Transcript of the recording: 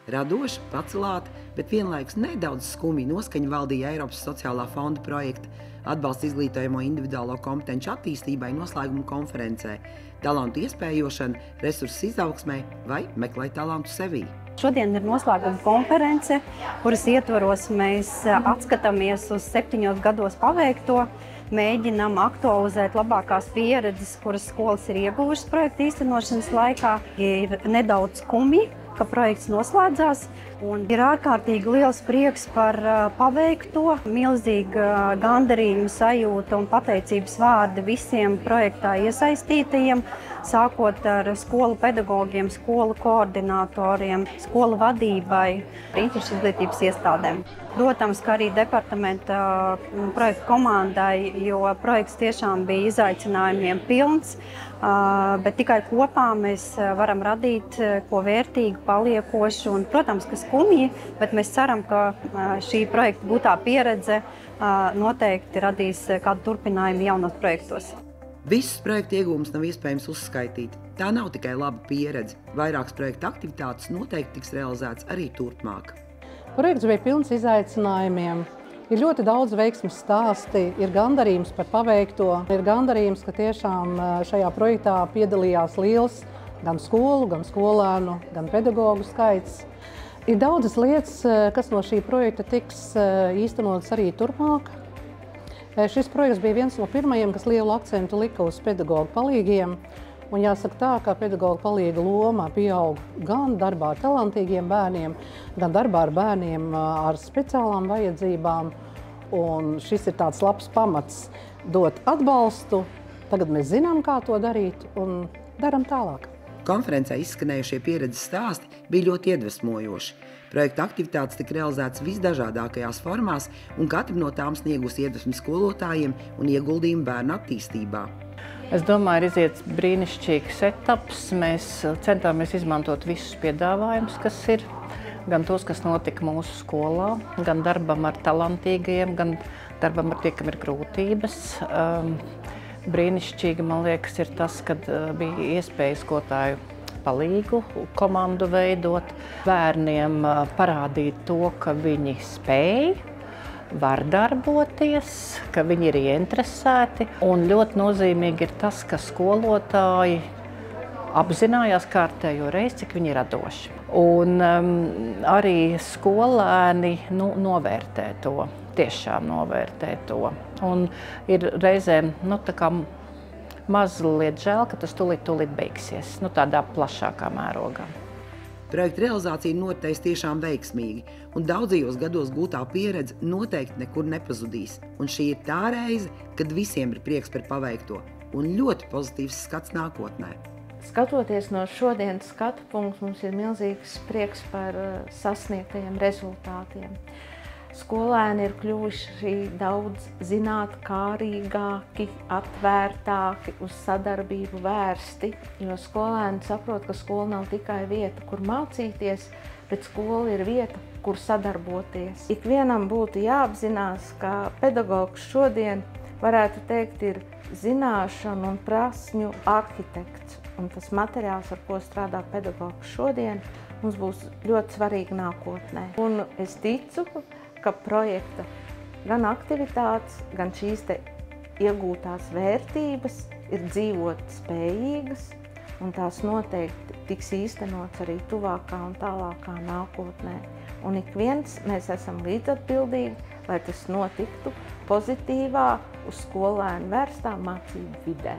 Radoša, pacelāta, bet vienlaikus nedaudz skumji noskaņa valdīja Eiropas sociālā fonda projekta atbalsts izglītojamo individuālo kompetenci attīstībai noslēguma konferencē, talantu iespējošana, resursu izaugsmē vai meklēt talantu sevī. Šodien ir noslēguma konference, kuras ietvaros mēs atskatāmies uz 7 gados paveikto, mēģinām aktualizēt labākās pieredzes, kuras skolas ir ieguvušas projekta īstenošanas laikā. Ir nedaudz skumji, ka projekts noslēdzās, un ir ārkārtīgi liels prieks par paveikto, milzīga gandarījuma sajūta un pateicības vārdi visiem projektā iesaistītajiem, sākot ar skolu pedagogiem, skolu koordinatoriem, skolu vadībai, interešu izglītības iestādēm. Protams, ka arī departamenta projekta komandai, jo projekts tiešām bija izaicinājumiem pilns, bet tikai kopā mēs varam radīt ko vērtīgu, paliekošu un, protams, ka skumji, bet mēs ceram, ka šī projekta gūtā pieredze noteikti radīs kādu turpinājumu jaunos projektos. Visus projekta iegūmus nav iespējams uzskaitīt. Tā nav tikai laba pieredze. Vairākas projekta aktivitātes noteikti tiks realizētas arī turpmāk. Projekts bija pilns izaicinājumiem. Ir ļoti daudz veiksmes stāsti, ir gandarījums par paveikto, ir gandarījums, ka tiešām šajā projektā piedalījās liels gan skolu, gan skolēnu, gan pedagogu skaits. Ir daudzas lietas, kas no šī projekta tiks īstenotas arī turpmāk. Šis projekts bija viens no pirmajiem, kas lielu akcentu lika uz pedagogu palīgiem. Un jāsaka tā, ka pedagogu palīga loma pieaug gan darbā ar talantīgiem bērniem, gan darbā ar bērniem ar speciālām vajadzībām. Un šis ir tāds labs pamats dot atbalstu. Tagad mēs zinām, kā to darīt, un daram tālāk. Konferencē izskanējušie pieredzes stāsti bija ļoti iedvesmojoši. Projekta aktivitātes tika realizētas visdažādākajās formās, un katra no tām sniegus iedvesmu skolotājiem un ieguldījumu bērnu attīstībā. Es domāju, ir iziets brīnišķīgs etaps. Mēs centāmies izmantot visus piedāvājumus, kas ir. Gan tos, kas notika mūsu skolā, gan darbam ar talantīgajiem, gan darbam ar tie, kam ir grūtības. Brīnišķīgi, man liekas, ir tas, kad bija iespēja skolotāju palīgu komandu veidot, bērniem parādīt to, ka viņi spēj, var darboties, ka viņi ir ieinteresēti. Un ļoti nozīmīgi ir tas, ka skolotāji apzinājās kārtējo reizi, cik viņi ir radoši. Un arī skolēni novērtē to, tiešām novērtē to. Un ir reizēm tā kā mazliet žēl, ka tas tūlīt beigsies, tādā plašākā mērogā. Projekta realizācija noritēs tiešām veiksmīgi, un daudzajos gados gūtā pieredze noteikti nekur nepazudīs. Un šī ir tā reize, kad visiem ir prieks par paveikto un ļoti pozitīvs skats nākotnē. Skatoties no šodienas skatu punkta, mums ir milzīgs prieks par sasniegtajiem rezultātiem. Skolēni ir kļuvuši daudz zinātkārīgāki, atvērtāki, uz sadarbību vērsti, jo skolēni saprot, ka skola nav tikai vieta, kur mācīties, bet skola ir vieta, kur sadarboties. Ikvienam būtu jāapzinās, ka pedagogs šodien, varētu teikt, ir zināšanu un prasmju arhitekts. Un tas materiāls, ar ko strādā pedagogs šodien, mums būs ļoti svarīgi nākotnē. Un es ticu, ka projekta gan aktivitātes, gan šīs iegūtās vērtības ir dzīvot spējīgas, un tās noteikti tiks īstenots arī tuvākā un tālākā nākotnē. Un ik viens mēs esam līdzatbildīgi, lai tas notiktu pozitīvā, uz skolēnu vērstā mācību vidē.